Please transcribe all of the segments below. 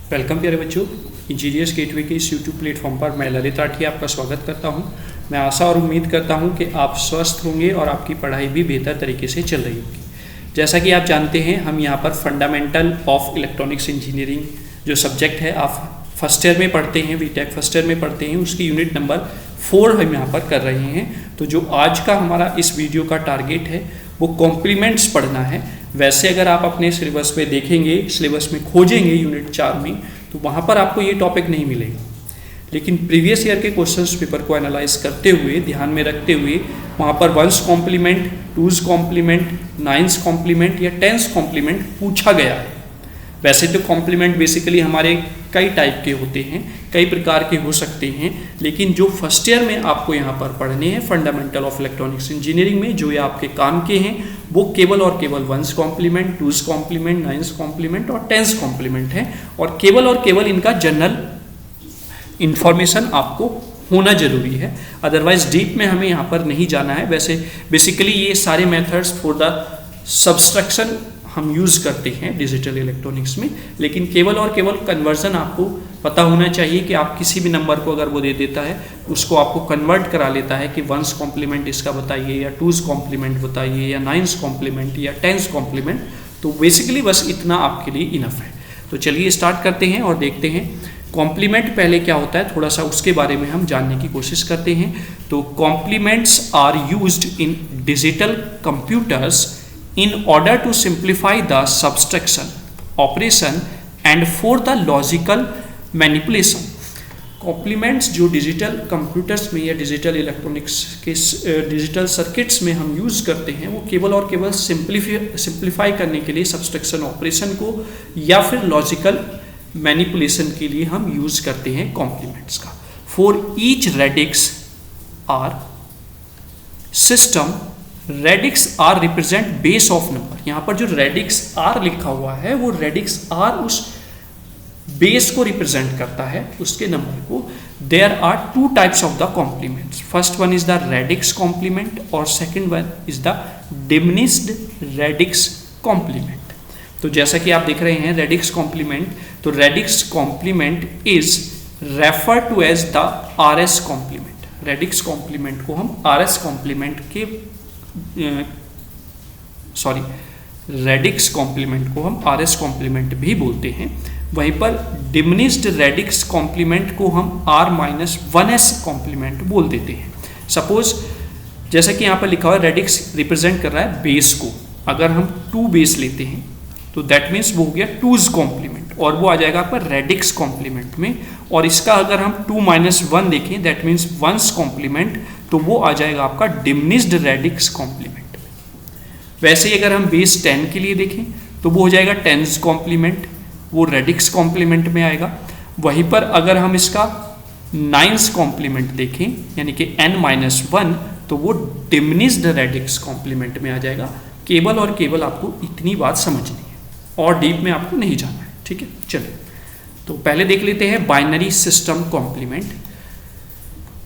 Welcome प्यारे बच्चों, engineers gateway के इस यूट्यूब प्लेटफॉर्म पर मैं ललित राठी आपका स्वागत करता हूं। मैं आशा और उम्मीद करता हूं कि आप स्वस्थ होंगे और आपकी पढ़ाई भी बेहतर तरीके से चल रही होगी। जैसा कि आप जानते हैं, हम यहां पर फंडामेंटल ऑफ इलेक्ट्रॉनिक्स इंजीनियरिंग जो सब्जेक्ट है आप फर्स्ट ईयर में पढ़ते हैं, बीटेक फर्स्ट ईयर में पढ़ते हैं, उसकी यूनिट नंबर 4 हम यहाँ पर कर रहे हैं। तो जो आज का हमारा इस वीडियो का टारगेट है वो कॉम्प्लीमेंट्स पढ़ना है। वैसे अगर आप अपने सिलेबस में देखेंगे, सिलेबस में खोजेंगे यूनिट 4 में, तो वहाँ पर आपको ये टॉपिक नहीं मिलेगा। लेकिन प्रीवियस ईयर के क्वेश्चंस पेपर को एनालाइज करते हुए, ध्यान में रखते हुए, वहाँ पर 1's complement, 2's complement, 9's complement या 10's कॉम्प्लीमेंट पूछा गया है। वैसे तो कॉम्प्लीमेंट बेसिकली हमारे कई टाइप के होते हैं, कई प्रकार के हो सकते हैं, लेकिन जो फर्स्ट ईयर में आपको यहाँ पर पढ़ने हैं फंडामेंटल ऑफ इलेक्ट्रॉनिक्स इंजीनियरिंग में, जो ये आपके काम के हैं, वो केवल और केवल 1's complement, 2's complement, 9's complement और 10's कॉम्प्लीमेंट है। और केवल इनका जनरल इंफॉर्मेशन आपको होना जरूरी है, अदरवाइज डीप में हमें यहाँ पर नहीं जाना है। वैसे बेसिकली ये सारे मेथड्स फॉर द सब्सट्रैक्शन हम यूज़ करते हैं डिजिटल इलेक्ट्रॉनिक्स में, लेकिन केवल और केवल कन्वर्जन आपको पता होना चाहिए कि आप किसी भी नंबर को अगर वो दे देता है, उसको आपको कन्वर्ट करा लेता है कि 1's कॉम्प्लीमेंट इसका बताइए या 2's कॉम्प्लीमेंट बताइए या 9's कॉम्प्लीमेंट या 10's कॉम्प्लीमेंट। तो बेसिकली बस इतना आपके लिए इनफ है। तो चलिए स्टार्ट करते हैं और देखते हैं कॉम्प्लीमेंट पहले क्या होता है, थोड़ा सा उसके बारे में हम जानने की कोशिश करते हैं। तो complements are used in digital computers in order to simplify the subtraction operation and for the logical manipulation। Complements जो डिजिटल कंप्यूटर्स में या डिजिटल इलेक्ट्रॉनिक्स के डिजिटल सर्किट्स में हम यूज़ करते हैं, वो केवल और केवल सिंप्लीफाई करने के लिए सब्सट्रैक्शन ऑपरेशन को या फिर लॉजिकल मैनिपुलेशन के लिए हम यूज़ करते हैं कॉम्प्लीमेंट्स का। For each radix r system, radix r represent base of number. यहाँ पर जो रेडिक्स आर लिखा हुआ है वो रेडिक्स आर उस बेस को रिप्रेजेंट करता है, उसके नंबर को। There are 2 types of the complements. First one is the radix complement और second one is the diminished radix complement. तो जैसा कि आप देख रहे हैं रेडिक्स कॉम्प्लीमेंट, तो radix complement is refer to as the r's complement. Radix complement को हम आरएस कॉम्प्लीमेंट के रेडिक्स कॉम्प्लीमेंट को हम आरएस कॉम्प्लीमेंट भी बोलते हैं। वहीं पर डिमिनिश्ड रेडिक्स कॉम्प्लीमेंट को हम R-1s कॉम्प्लीमेंट बोल देते हैं। सपोज जैसा कि यहाँ पर लिखा हुआ है, रेडिक्स रिप्रेजेंट कर रहा है बेस को। अगर हम 2 बेस लेते हैं तो दैट मीन्स वो हो गया 2's कॉम्प्लीमेंट और वो आ जाएगा आपका रेडिक्स कॉम्प्लीमेंट में। और इसका अगर हम 2-1 देखें दैट मीन्स 1's कॉम्प्लीमेंट, तो वो आ जाएगा आपका डिमिनिश्ड रेडिक्स कॉम्प्लीमेंट। वैसे ही अगर हम बेस 10 के लिए देखें तो वो हो जाएगा 10's कॉम्प्लीमेंट, वो रेडिक्स कॉम्प्लीमेंट में आएगा। वहीं पर अगर हम इसका 9's कॉम्प्लीमेंट देखें यानी कि n-1, तो वो डिमिनिश्ड रेडिक्स कॉम्प्लीमेंट में आ जाएगा। केवल और केवल आपको इतनी बात समझनी है और डीप में आपको नहीं जाना है, ठीक है। चलिए तो पहले देख लेते हैं बाइनरी सिस्टम कॉम्प्लीमेंट,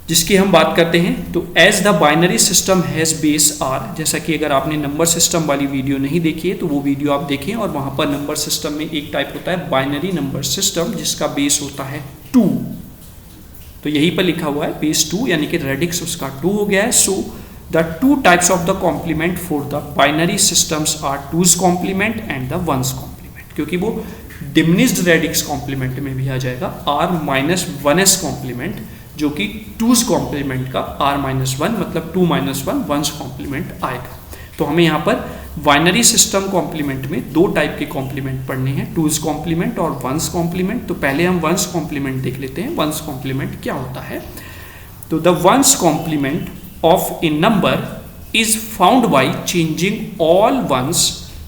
जिसकी हम बात करते हैं। तो as the binary system has base r, जैसा कि अगर आपने नंबर सिस्टम वाली वीडियो नहीं देखी है तो वो वीडियो आप देखें, और वहाँ पर नंबर सिस्टम में एक टाइप होता है बाइनरी नंबर सिस्टम जिसका बेस होता है 2। तो यहीं पर लिखा हुआ है बेस 2 यानी कि रेडिक्स उसका 2 हो गया है। So the 2 types of the complement for the binary systems are 2's complement and the 1's complement, क्योंकि वो डिमिनिश्ड रेडिक्स कॉम्प्लीमेंट में भी आ जाएगा R-1s कॉम्प्लीमेंट, जो कि 2's कॉम्प्लीमेंट का R-1 मतलब 2-1 1's कॉम्प्लीमेंट आएगा। तो हमें यहाँ पर बाइनरी सिस्टम कॉम्प्लीमेंट में 2 टाइप के कॉम्प्लीमेंट पढ़ने हैं, 2's कॉम्प्लीमेंट और 1's कॉम्प्लीमेंट। तो पहले हम 1's कॉम्प्लीमेंट देख लेते हैं। 1's कॉम्प्लीमेंट क्या होता है? तो the 1's complement of a number is found by changing all 1s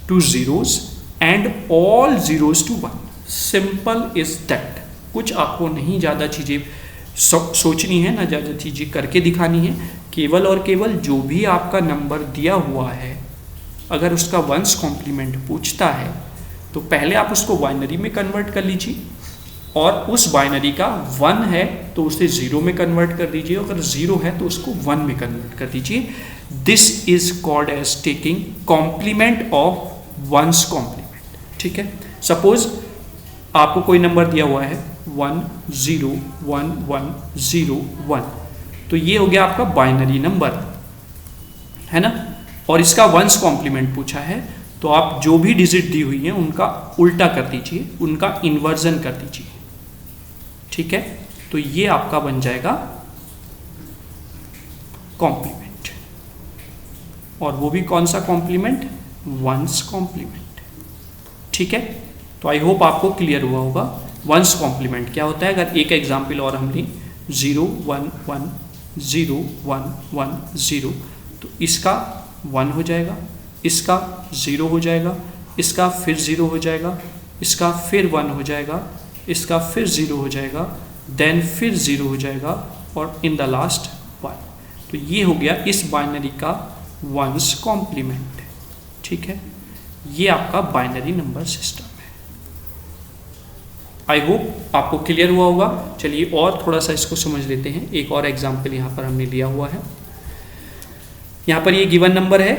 to 0s and all 0s to 1। Simple is that. कुछ आपको नहीं ज़्यादा चीज़ें सोचनी है, ना ज़्यादा चीज़ें करके दिखानी है। केवल और केवल जो भी आपका नंबर दिया हुआ है, अगर उसका 1's कॉम्प्लीमेंट पूछता है तो पहले आप उसको बाइनरी में कन्वर्ट कर लीजिए, और उस बाइनरी का 1 है तो उसे 0 में कन्वर्ट कर दीजिए, अगर 0 है तो उसको 1 में कन्वर्ट कर दीजिए। This is called as taking complement of 1's complement, ठीक है। सपोज आपको कोई नंबर दिया हुआ है 1 0 1 1 0 1, तो ये हो गया आपका बाइनरी नंबर, है ना। और इसका वंस कॉम्प्लीमेंट पूछा है, तो आप जो भी डिजिट दी हुई है उनका उल्टा कर दीजिए, उनका इन्वर्जन कर दीजिए, ठीक है। तो ये आपका बन जाएगा कॉम्प्लीमेंट, और वो भी कौन सा कॉम्प्लीमेंट, वंस कॉम्प्लीमेंट, ठीक है। तो आई होप आपको क्लियर हुआ होगा वंस कॉम्प्लीमेंट क्या होता है। अगर एक एग्जाम्पल और हम लें 0 1 1 0 1 1 0, तो इसका 1 हो जाएगा, इसका 0 हो जाएगा, इसका फिर 0 हो जाएगा, इसका फिर 1 हो जाएगा, इसका फिर 0 हो जाएगा, देन फिर 0 हो जाएगा, और इन द लास्ट 1। तो ये हो गया इस बाइनरी का वंस कॉम्प्लीमेंट, ठीक है। ये आपका बाइनरी नंबर सिस्टम है। आई होप आपको क्लियर हुआ होगा। चलिए और थोड़ा सा इसको समझ लेते हैं। एक और एग्जाम्पल यहाँ पर हमने लिया हुआ है। यहाँ पर ये गिवन नंबर है,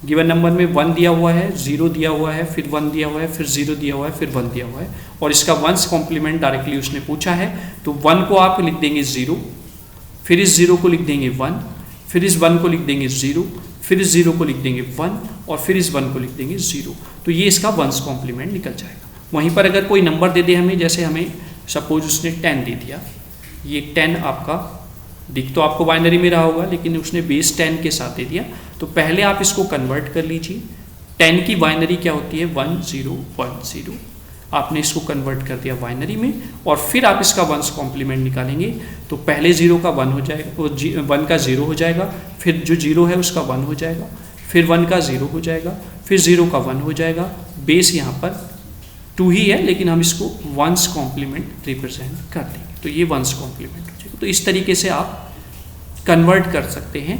गिवन नंबर में 1 दिया हुआ है, 0 दिया हुआ है, फिर 1 दिया हुआ है, फिर 0 दिया हुआ है, फिर 1 दिया हुआ है, और इसका वंस कॉम्प्लीमेंट डायरेक्टली उसने पूछा है। तो 1 को आप लिख देंगे 0, फिर इस 0 को लिख देंगे 1, फिर इस 1 को लिख देंगे 0, फिर इस 0 को लिख देंगे 1, और फिर इस 1 को लिख देंगे 0। तो ये इसका वंस कॉम्प्लीमेंट निकल जाएगा। वहीं पर अगर कोई नंबर दे दे हमें, जैसे हमें सपोज उसने 10 दे दिया, ये 10 आपका दिख तो आपको बाइनरी में रहा होगा, लेकिन उसने बेस 10 के साथ दे दिया, तो पहले आप इसको कन्वर्ट कर लीजिए। 10 की बाइनरी क्या होती है, 1 0 1 0। आपने इसको कन्वर्ट कर दिया बाइनरी में, और फिर आप इसका वंस कॉम्प्लीमेंट निकालेंगे, तो पहले 0 का 1 हो जाएगा, 1 का 0 हो जाएगा, फिर जो 0 है उसका 1 हो जाएगा, फिर 1 का 0 हो जाएगा, फिर 0 का 1 हो जाएगा। बेस यहाँ पर 2 ही है, लेकिन हम इसको वंस कॉम्प्लीमेंट रिप्रेजेंट कर देंगे, तो ये वंस कॉम्प्लीमेंट हो जाएगा। तो इस तरीके से आप कन्वर्ट कर सकते हैं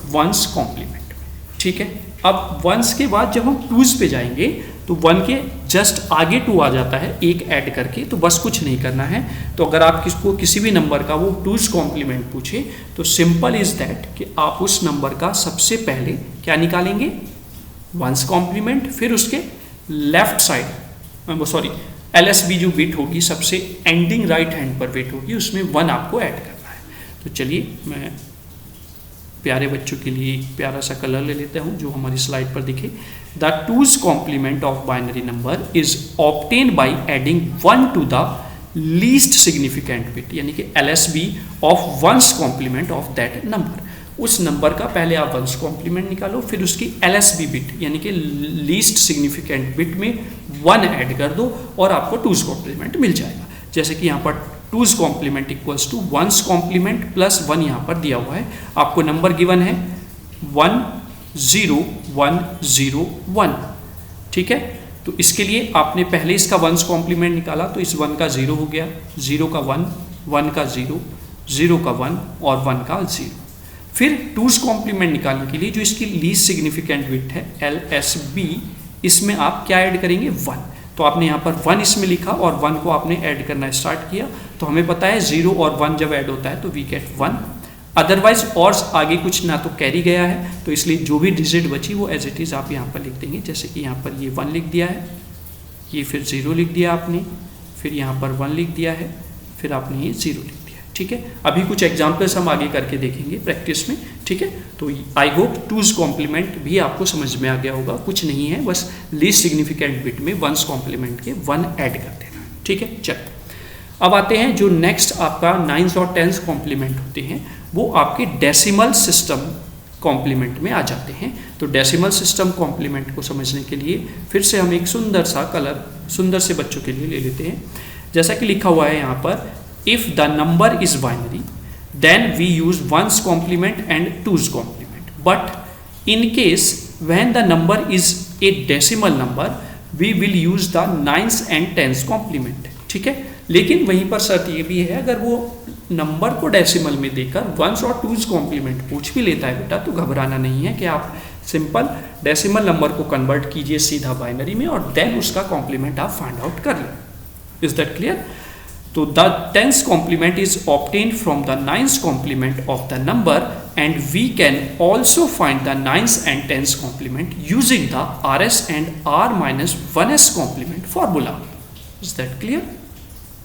वंस कॉम्प्लीमेंट में, ठीक है। अब वंस के बाद जब हम टूज पे जाएंगे, तो 1 के जस्ट आगे 2 आ जाता है, एक ऐड करके, तो बस कुछ नहीं करना है। तो अगर आप किसको किसी भी नंबर का वो टूज कॉम्प्लीमेंट पूछे, तो सिंपल इज दैट कि आप उस नंबर का सबसे पहले क्या निकालेंगे, वंस कॉम्प्लीमेंट, फिर उसके लेफ्ट साइड सॉरी LSB जो बिट होगी सबसे एंडिंग राइट हैंड पर बिट होगी, उसमें 1 आपको ऐड करना है। तो चलिए मैं प्यारे बच्चों के लिए एक प्यारा सा कलर ले लेता हूँ जो हमारी स्लाइड पर दिखे। The two's complement of binary number is obtain by adding 1 to the least significant bit, यानी कि LSB of one's complement of that number. उस नंबर का पहले आप वंस कॉम्प्लीमेंट निकालो, फिर उसकी LSB बिट यानी कि लीस्ट सिग्निफिकेंट बिट में 1 ऐड कर दो, और आपको टूज कॉम्प्लीमेंट मिल जाएगा। जैसे कि यहाँ पर two's complement equals to one's complement plus 1 यहाँ पर दिया हुआ है। आपको नंबर गिवन है 1 0 1 0 1, ठीक है। तो इसके लिए आपने पहले इसका वंस कॉम्प्लीमेंट निकाला, तो इस 1 का 0 हो गया, 0 का 1, 1 का 0, 0 का 1 और 1 का 0। फिर टूज कॉम्प्लीमेंट निकालने के लिए जो इसकी लीस्ट सिग्निफिकेंट बिट है LSB, इसमें आप क्या ऐड करेंगे, 1। तो आपने यहाँ पर 1 इसमें लिखा और 1 को आपने ऐड करना स्टार्ट किया, तो हमें पता है 0 और 1 जब ऐड होता है तो वी गेट 1। अदरवाइज और आगे कुछ ना तो कैरी गया है, तो इसलिए जो भी डिजिट बची वो एज इट इज़ आप यहाँ पर लिख देंगे। जैसे कि यहाँ पर ये 1 लिख दिया है, ये फिर 0 लिख दिया आपने, फिर यहाँ पर 1 लिख दिया है, फिर आपने ये 0 लिख दिया, ठीक है। अभी कुछ एग्जाम्पल्स हम आगे करके देखेंगे प्रैक्टिस में, ठीक है। तो आई होप टूज कॉम्प्लीमेंट भी आपको समझ में आ गया होगा। कुछ नहीं है, बस लीस्ट सिग्निफिकेंट बिट में वंस कॉम्प्लीमेंट के 1 ऐड कर देना, ठीक है। चलिए अब आते हैं जो नेक्स्ट आपका 9th और 10th कॉम्प्लीमेंट होते हैं, वो आपके डेसिमल सिस्टम कॉम्प्लीमेंट में आ जाते हैं। तो डेसिमल सिस्टम कॉम्प्लीमेंट को समझने के लिए फिर से हम एक सुंदर सा कलर सुंदर से बच्चों के लिए ले लेते हैं। जैसा कि लिखा हुआ है यहाँ पर, if the number is binary then we use one's complement and two's complement, but in case when the number is a decimal number we will use the 9th and 10th complement, ठीक है। लेकिन वहीं पर शर्त ये भी है, अगर वो नंबर को डेसिमल में देकर वंस और टूज कॉम्प्लीमेंट पूछ भी लेता है बेटा, तो घबराना नहीं है कि आप सिंपल डेसिमल नंबर को कन्वर्ट कीजिए सीधा बाइनरी में, और देन उसका कॉम्प्लीमेंट आप फाइंड आउट कर लें। Is that clear? तो the 10th complement is obtained from the 9th complement of the number and we can also find the 9th and 10th complement using the RS and R minus 1s complement formula. Is that clear?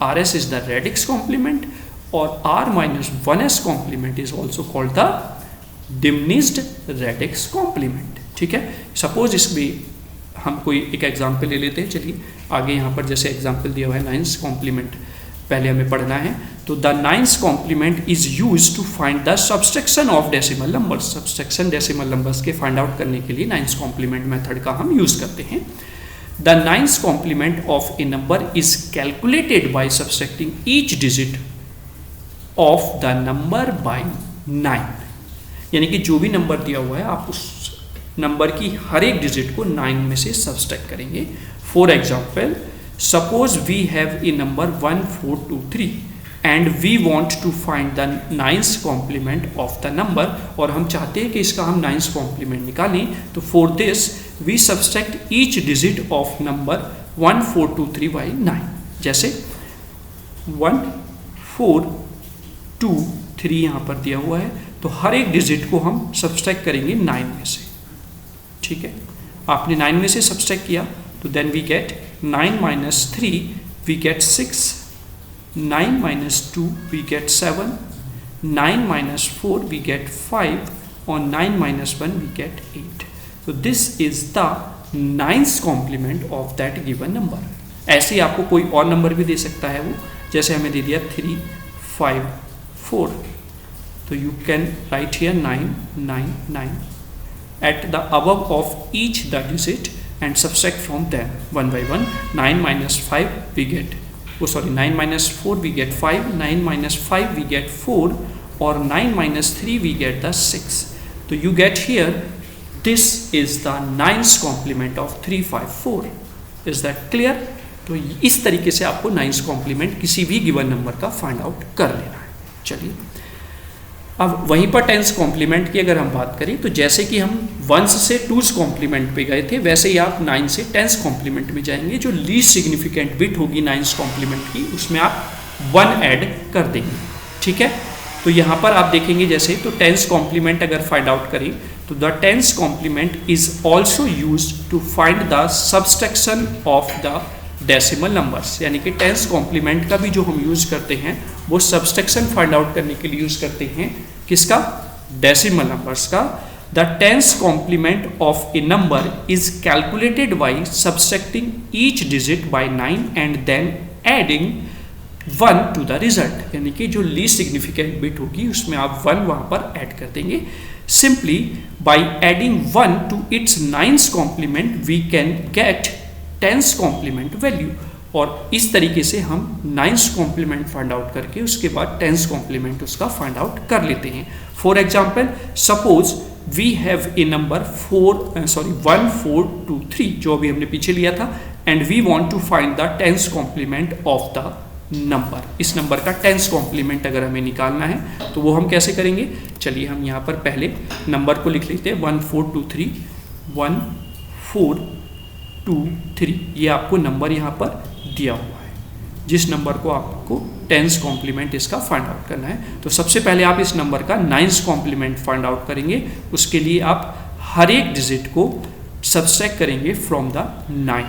RS is the radix complement or R minus 1s complement is also called the diminished radix complement. ठीक है, suppose इसमें हम कोई एक example ले लेते हैं. चलिए आगे यहाँ पर जैसे एग्जाम्पल दिया हुआ है 9th कॉम्प्लीमेंट पहले हमें पढ़ना है. तो the 9th complement is use to find the subtraction of decimal numbers. Subtraction decimal numbers के फाइंड आउट करने के लिए 9th कॉम्प्लीमेंट मेथड का हम यूज करते हैं. The 9th complement of a number is calculated by subtracting each digit of the number by 9. यानी कि जो भी नंबर दिया हुआ है आप उस नंबर की हर एक डिजिट को 9 में से सब्सट्रैक्ट करेंगे. For example, suppose we have a number 1423 and we want to find the 9th complement of the number. और हम चाहते हैं कि इसका हम 9th कॉम्प्लीमेंट निकालें. तो for this we subtract each digit of number 1423 by 9. जैसे 1 4 2 3 यहाँ पर दिया हुआ है, तो हर एक डिजिट को हम सब्सट्रैक्ट करेंगे 9 में से. ठीक है, आपने 9 में से सब्सट्रैक्ट किया तो then we gate 9 minus 3 we get 6, 9 minus 2 we get 7, 9 minus 4 we get 5 और 9 minus 1 we get 8. So this is the 9th complement of that given number. ऐसे ही आपको कोई और नंबर भी दे सकता है वो, जैसे हमें दे दिया 3 5 4. तो you can write here 9 9 9 at the above of each the digit and subtract from them one by one. 9 minus 5 we get, 9 minus 4 we get 5, 9 minus 5 we get 4 or 9 minus 3 we get the 6. So you get here this is the 9th complement of 354. Is that clear? तो इस तरीके से आपको 9th complement किसी भी given number का find out कर लेना है. चलिए अब वहीं पर 10th कॉम्प्लीमेंट की अगर हम बात करें तो जैसे कि हम 1 से 2th कॉम्प्लीमेंट पे गए थे, वैसे ही आप 9 से 10th कॉम्प्लीमेंट में जाएंगे. जो लीस्ट सिग्निफिकेंट बिट होगी 9th कॉम्प्लीमेंट की, उसमें आप 1 ऐड कर देंगे. ठीक है, तो यहाँ पर आप देखेंगे जैसे, तो 10th कॉम्प्लीमेंट अगर फाइंड आउट करें तो the 10th complement is also use to find the subtraction of the decimal numbers. यानी कि 10th कॉम्प्लीमेंट का भी जो हम यूज करते हैं वो सब्सट्रैक्शन फाइंड आउट करने के लिए यूज करते हैं. किसका? डेसिमल नंबर्स का. The 10th complement of a number is calculated by subtracting each digit by 9 and then adding 1 to the result. यानी कि जो लीस्ट सिग्निफिकेंट बिट होगी उसमें आप 1 वहां पर ऐड कर देंगे. Simply by adding 1 to its 9th complement we can get 10th complement value. और इस तरीके से हम 9th कॉम्प्लीमेंट फाइंड आउट करके उसके बाद 10th कॉम्प्लीमेंट उसका फाइंड आउट कर लेते हैं. For example, suppose we have a number 1423 जो अभी हमने पीछे लिया था, and we want to find the 10th complement of the number. इस नंबर का 10th कॉम्प्लीमेंट अगर हमें निकालना है तो वो हम कैसे करेंगे? चलिए हम यहाँ पर पहले नंबर को लिख लेते हैं 1423 1423. ये आपको नंबर यहाँ पर दिया हुआ है, जिस नंबर को आपको 10th कॉम्प्लीमेंट इसका फाइंड आउट करना है. तो सबसे पहले आप इस नंबर का 9th कॉम्प्लीमेंट फाइंड आउट करेंगे. उसके लिए आप हर एक डिजिट को सब्सट्रैक्ट करेंगे फ्रॉम द 9.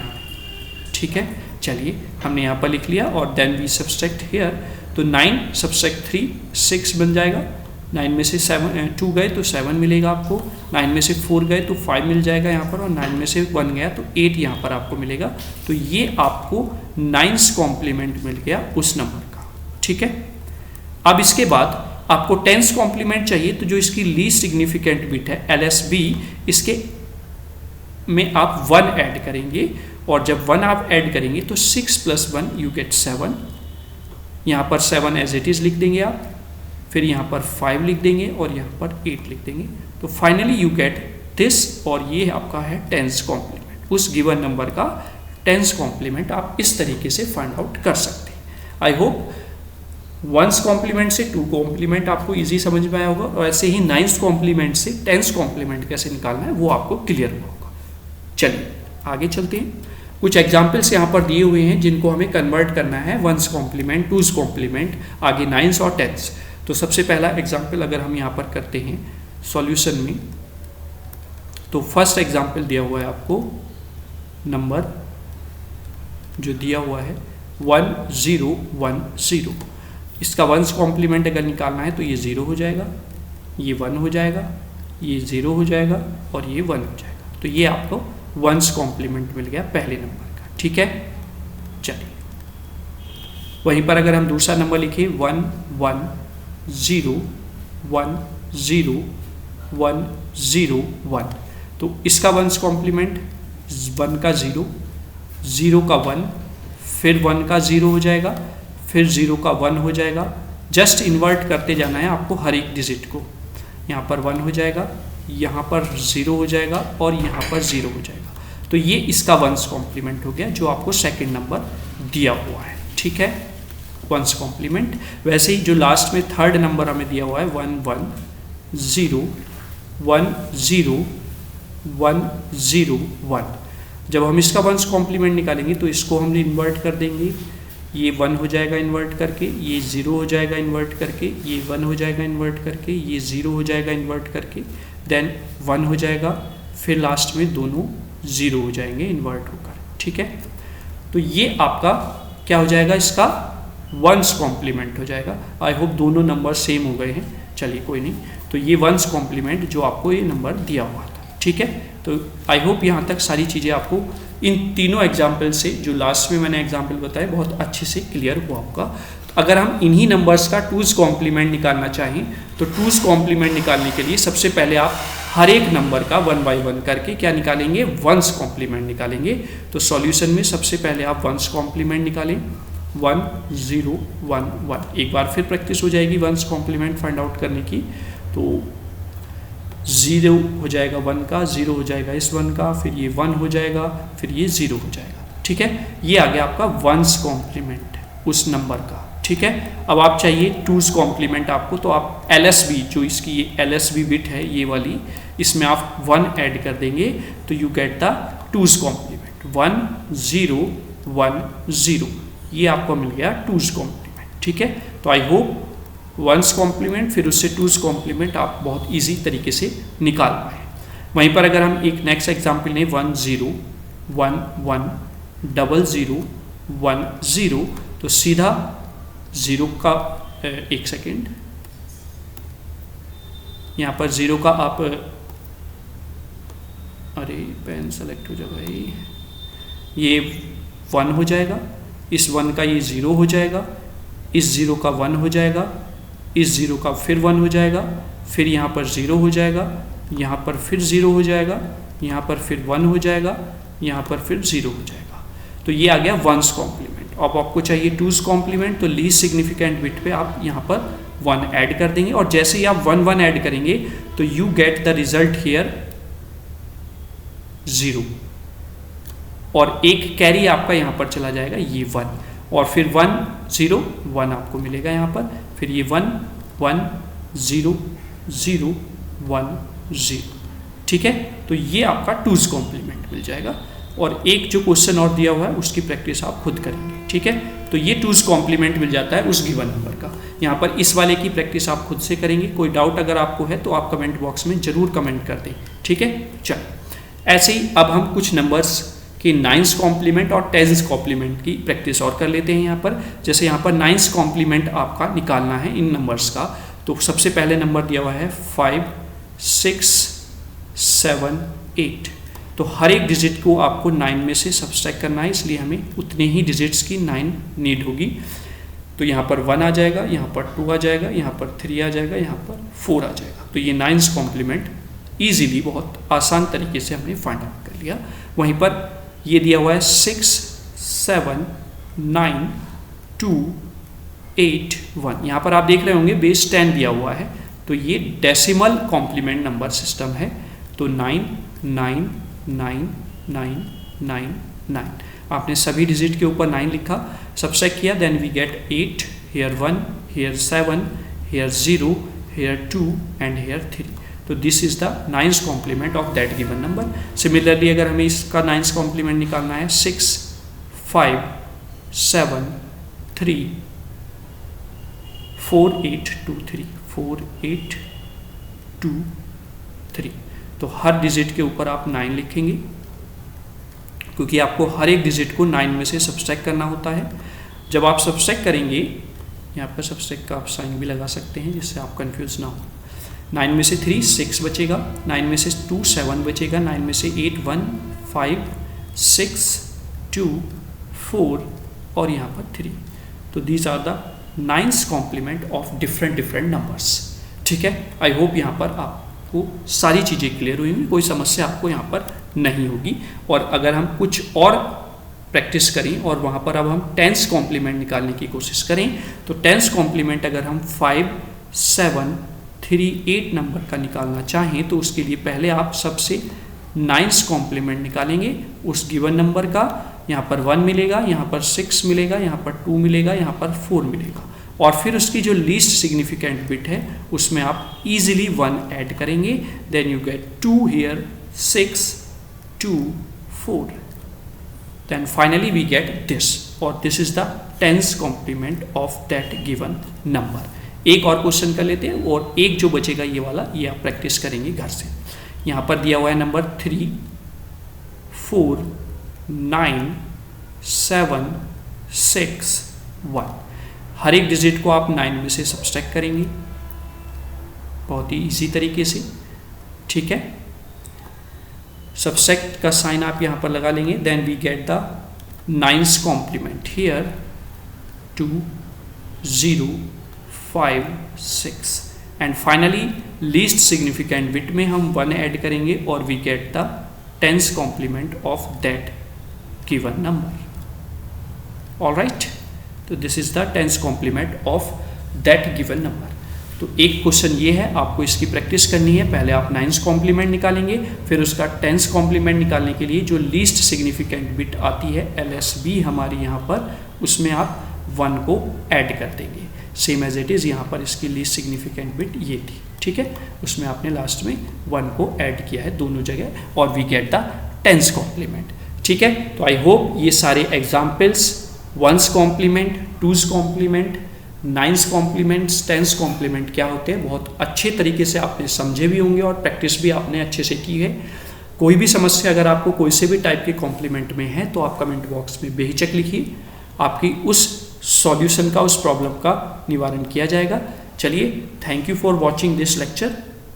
ठीक है, चलिए हमने यहाँ पर लिख लिया और देन वी सब्सट्रैक्ट हियर. तो 9 सब्सट्रैक्ट 3 6 बन जाएगा. 9 में से 2 गए तो 7 मिलेगा आपको. 9 में से 4 गए तो 5 मिल जाएगा यहाँ पर, और 9 में से 1 गया तो 8 यहाँ पर आपको मिलेगा. तो ये आपको 9th कॉम्प्लीमेंट मिल गया उस नंबर का. ठीक है, अब इसके बाद आपको 10th कॉम्प्लीमेंट चाहिए, तो जो इसकी लीस्ट सिग्निफिकेंट बिट है LSB, इसके में आप 1 ऐड करेंगे. और जब 1 आप ऐड करेंगे तो 6 + 1 यू गेट 7. यहाँ पर 7 एज इट इज लिख देंगे आप, फिर यहाँ पर 5 लिख देंगे और यहाँ पर 8 लिख देंगे. तो फाइनली यू गेट दिस, और ये आपका है 10th कॉम्प्लीमेंट. उस गिवन नंबर का 10th कॉम्प्लीमेंट आप इस तरीके से फाइंड आउट कर सकते हैं. आई होप 1st कॉम्प्लीमेंट से 2 कॉम्प्लीमेंट आपको इजी समझ में आया होगा, और ऐसे ही 9th कॉम्प्लीमेंट से 10th कॉम्प्लीमेंट कैसे निकालना है वो आपको क्लियर हुआ होगा. चलिए आगे चलते हैं. कुछ एग्जाम्पल्स यहाँ पर दिए हुए हैं जिनको हमें कन्वर्ट करना है 1st कॉम्प्लीमेंट 2th कॉम्प्लीमेंट, आगे 9th और 10th. तो सबसे पहला एग्जाम्पल अगर हम यहाँ पर करते हैं सॉल्यूशन में, तो फर्स्ट एग्जाम्पल दिया हुआ है आपको, नंबर जो दिया हुआ है 1010। इसका वंस कॉम्प्लीमेंट अगर निकालना है तो ये 0 हो जाएगा, ये 1 हो जाएगा, ये 0 हो जाएगा और ये 1 हो जाएगा। तो ये आपको वंस कॉम्प्लीमेंट मिल गया पहले नंबर का। ठीक है, चलिए वहीं पर अगर हम दूसरा नंबर लिखें 1 1 0 1 0 1 0 1, तो इसका वंस कॉम्प्लीमेंट 1 का 0, 0 का 1, फिर 1 का 0 हो जाएगा, फिर 0 का 1 हो जाएगा। जस्ट इन्वर्ट करते जाना है आपको हर एक डिजिट को। यहाँ पर 1 हो जाएगा, यहाँ पर 0 हो जाएगा और यहाँ पर 0 हो जाएगा। तो ये इसका वंस कॉम्प्लीमेंट हो गया जो आपको सेकंड नंबर दिया हुआ है। ठीक है, वंस कॉम्प्लीमेंट। वैसे ही जो लास्ट में थर्ड नंबर हमें दिया हुआ है 1 1 0 1 0 1 0 1, जब हम इसका वंस कॉम्प्लीमेंट निकालेंगे तो इसको हम इन्वर्ट कर देंगे। ये 1 हो जाएगा इन्वर्ट करके, ये 0 हो जाएगा इन्वर्ट करके, ये 1 हो जाएगा इन्वर्ट करके, ये 0 हो जाएगा इन्वर्ट करके, देन 1 हो जाएगा, फिर लास्ट में दोनों 0 हो जाएंगे इन्वर्ट होकर। ठीक है, तो ये आपका क्या हो जाएगा, इसका वंस कॉम्प्लीमेंट हो जाएगा। आई होप दोनों नंबर सेम हो गए हैं। चलिए कोई नहीं, तो ये वंस कॉम्प्लीमेंट जो आपको ये नंबर दिया हुआ था। ठीक है, तो आई होप यहाँ तक सारी चीज़ें आपको इन तीनों एग्जाम्पल से, जो लास्ट में मैंने एग्जाम्पल बताया, बहुत अच्छे से क्लियर हुआ होगा। तो अगर हम इन्हीं नंबर्स का टूज कॉम्प्लीमेंट निकालना चाहें तो टूज कॉम्प्लीमेंट निकालने के लिए सबसे पहले आप हर एक नंबर का 1 बाय 1 करके क्या निकालेंगे, वंस कॉम्प्लीमेंट निकालेंगे। तो सॉल्यूशन में सबसे पहले आप वंस कॉम्प्लीमेंट निकालें, 1 0 1 1। एक बार फिर प्रैक्टिस हो जाएगी वंस कॉम्प्लीमेंट फाइंड आउट करने की। तो 0 हो जाएगा 1 का, 0 हो जाएगा इस 1 का, फिर ये 1 हो जाएगा, फिर ये 0 हो जाएगा। ठीक है, ये आ गया आपका वंस कॉम्प्लीमेंट उस नंबर का। ठीक है, अब आप चाहिए टूज कॉम्प्लीमेंट आपको, तो आप LSB, जो इसकी ये LSB बिट है ये वाली, इसमें आप 1 ऐड कर देंगे तो you get the two's complement 1 0 1 0। ये आपको मिल गया टूज कॉम्प्लीमेंट। ठीक है, तो आई होप वंस कॉम्प्लीमेंट फिर उससे टूज कॉम्प्लीमेंट आप बहुत इजी तरीके से निकाल पाए। वहीं पर अगर हम एक नेक्स्ट एग्जाम्पल लें 1 0 1 1 0 0 1 0, तो सीधा 0 का एक सेकेंड, यहाँ पर 0 का आप, अरे पेन सेलेक्ट हो जाएगा, ये 1 हो जाएगा, इस 1 का ये 0 हो जाएगा, इस 0 का 1 हो जाएगा, इस 0 का फिर 1 हो जाएगा, फिर यहाँ पर 0 हो जाएगा, यहाँ पर फिर 0 हो जाएगा, यहाँ पर फिर 1 हो जाएगा, यहाँ पर फिर 0 हो जाएगा। तो ये आ गया वंस कॉम्प्लीमेंट। अब आपको चाहिए टूज कॉम्प्लीमेंट, तो लीस्ट सिग्निफिकेंट बिट पे आप यहाँ पर 1 ऐड कर देंगे, और जैसे ही आप 1 1 ऐड करेंगे तो you get the result here 0, और एक कैरी आपका यहाँ पर चला जाएगा ये 1, और फिर 1 0 1 आपको मिलेगा यहाँ पर, फिर ये 1 1 0 0 1 0। ठीक है, तो ये आपका टूज कॉम्प्लीमेंट मिल जाएगा, और एक जो क्वेश्चन और दिया हुआ है उसकी प्रैक्टिस आप खुद करेंगे। ठीक है, तो ये टूज कॉम्प्लीमेंट मिल जाता है उस गिवन नंबर का। यहाँ पर इस वाले की प्रैक्टिस आप खुद से करेंगे। कोई डाउट अगर आपको है तो आप कमेंट बॉक्स में जरूर कमेंट कर दें। ठीक है, चलो ऐसे ही अब हम कुछ नंबर्स कि 9th कॉम्प्लीमेंट और 10th कॉम्प्लीमेंट की प्रैक्टिस और कर लेते हैं। यहाँ पर जैसे यहाँ पर 9th कॉम्प्लीमेंट आपका निकालना है इन नंबर्स का, तो सबसे पहले नंबर दिया हुआ है 5 6 7 8। तो हर एक डिजिट को आपको 9 में से सब्सट्रैक्ट करना है, इसलिए हमें उतने ही डिजिट्स की 9 नीड होगी। तो यहाँ पर 1 आ जाएगा, यहाँ पर 2 आ जाएगा, यहाँ पर 3 आ जाएगा, यहाँ पर 4 आ जाएगा। तो ये 9th कॉम्प्लीमेंट ईजीली बहुत आसान तरीके से हमने फाइंड आउट कर लिया। वहीं पर ये दिया हुआ है 6 7 9 2 8 1। यहाँ पर आप देख रहे होंगे बेस 10 दिया हुआ है, तो ये डेसिमल कॉम्प्लीमेंट नंबर सिस्टम है। तो 9 9 9 9 9 9, आपने सभी डिजिट के ऊपर 9 लिखा, सब्सट्रैक्ट किया, then we gate 8, here 1, here 7, here 0, here 2 and here 3। तो this is the 9th complement of that given number. Similarly अगर हमें इसका 9th कॉम्प्लीमेंट निकालना है 6 5 7 3 4823, 4823। तो हर डिजिट के ऊपर आप 9 लिखेंगे, क्योंकि आपको हर एक डिजिट को 9 में से सब्सट्रैक्ट करना होता है। जब आप सब्सट्रैक्ट करेंगे, यहाँ पर सब्सट्रैक्ट का आप साइन भी लगा सकते हैं जिससे आप कंफ्यूज ना हो। 9 में से 3 6 बचेगा, 9 में से 2 7 बचेगा, 9 में से 8 1 5 6 2 4 और यहाँ पर 3। तो these are the 9th complement of different numbers. ठीक है, आई होप यहाँ पर आपको सारी चीज़ें क्लियर हुई होंगी, कोई समस्या आपको यहाँ पर नहीं होगी। और अगर हम कुछ और प्रैक्टिस करें और वहाँ पर अब हम 10th कॉम्प्लीमेंट निकालने की कोशिश करें, तो 10th कॉम्प्लीमेंट अगर हम 5 7 3 8 नंबर का निकालना चाहें तो उसके लिए पहले आप सबसे 9th कॉम्प्लीमेंट निकालेंगे उस गिवन नंबर का। यहाँ पर 1 मिलेगा, यहाँ पर 6 मिलेगा, यहाँ पर 2 मिलेगा, यहाँ पर 4 मिलेगा, और फिर उसकी जो लीस्ट सिग्निफिकेंट बिट है उसमें आप इजीली 1 ऐड करेंगे। Then you get 2 here, 6 2 4, then finally we get this, और this is the 10th complement of that given number। एक और क्वेश्चन कर लेते हैं, और एक जो बचेगा ये वाला, ये आप प्रैक्टिस करेंगे घर से। यहाँ पर दिया हुआ है नंबर 3 4 9 7 6 1। हर एक डिजिट को आप 9 में से सब्सट्रैक्ट करेंगे बहुत ही इजी तरीके से। ठीक है, सब्सट्रैक्ट का साइन आप यहाँ पर लगा लेंगे। Then we get the 9th complement here 2 0 5 6, and finally least significant bit में हम 1 ऐड करेंगे और we get the 10th complement of that given number. Alright, तो this is the 10th complement of that given number. तो एक question ये है, आपको इसकी प्रैक्टिस करनी है। पहले आप 9th कॉम्प्लीमेंट निकालेंगे, फिर उसका 10th कॉम्प्लीमेंट निकालने के लिए जो लीस्ट सिग्निफिकेंट बिट आती है LSB हमारी यहाँ पर, उसमें आप 1 को ऐड कर देंगे, सेम एज इट इज़। यहाँ पर इसकी लीस्ट सिग्निफिकेंट बिट ये थी, ठीक है, उसमें आपने लास्ट में 1 को ऐड किया है दोनों जगह, और we get the 10th complement. ठीक है, तो आई होप ये सारे examples 1th complement, 2th complement, 9th complements, 10th complement क्या होते हैं बहुत अच्छे तरीके से आपने समझे भी होंगे और प्रैक्टिस भी आपने अच्छे से की है। कोई भी समस्या अगर आपको कोई से भी टाइप के कॉम्प्लीमेंट में है तो आप कमेंट बॉक्स में बेहिचक लिखिए, आपकी उस सॉल्यूशन का, उस प्रॉब्लम का निवारण किया जाएगा। चलिए, thank you for watching this lecture,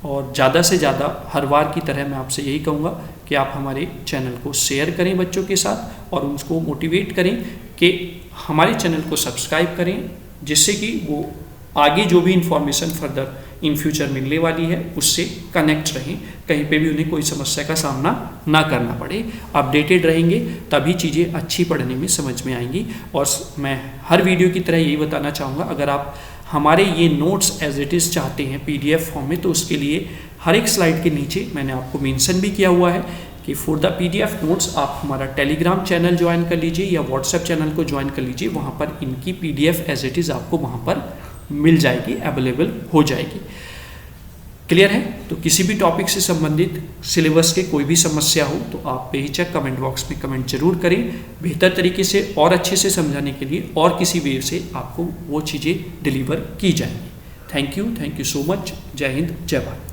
और ज़्यादा से ज़्यादा हर बार की तरह मैं आपसे यही कहूँगा कि आप हमारे चैनल को शेयर करें बच्चों के साथ, और उनको मोटिवेट करें कि हमारे चैनल को सब्सक्राइब करें, जिससे कि वो आगे जो भी इंफॉर्मेशन फर्दर इन फ्यूचर मिलने वाली है उससे कनेक्ट रहें, कहीं पे भी उन्हें कोई समस्या का सामना ना करना पड़े। अपडेटेड रहेंगे तभी चीज़ें अच्छी पढ़ने में समझ में आएंगी। और मैं हर वीडियो की तरह यही बताना चाहूँगा, अगर आप हमारे ये नोट्स एज इट इज़ चाहते हैं PDF फॉर्म में, तो उसके लिए हर एक स्लाइड के नीचे मैंने आपको मेंशन भी किया हुआ है कि फॉर द PDF नोट्स आप हमारा टेलीग्राम चैनल ज्वाइन कर लीजिए या व्हाट्सएप चैनल को ज्वाइन कर लीजिए। वहाँ पर इनकी PDF एज इट इज़ आपको वहाँ पर मिल जाएगी, अवेलेबल हो जाएगी। क्लियर है? तो किसी भी टॉपिक से संबंधित सिलेबस के कोई भी समस्या हो तो आप बेहिचक कमेंट बॉक्स में कमेंट जरूर करें। बेहतर तरीके से और अच्छे से समझाने के लिए और किसी वे से आपको वो चीज़ें डिलीवर की जाएंगी। Thank you so much. जय हिंद, जय भारत।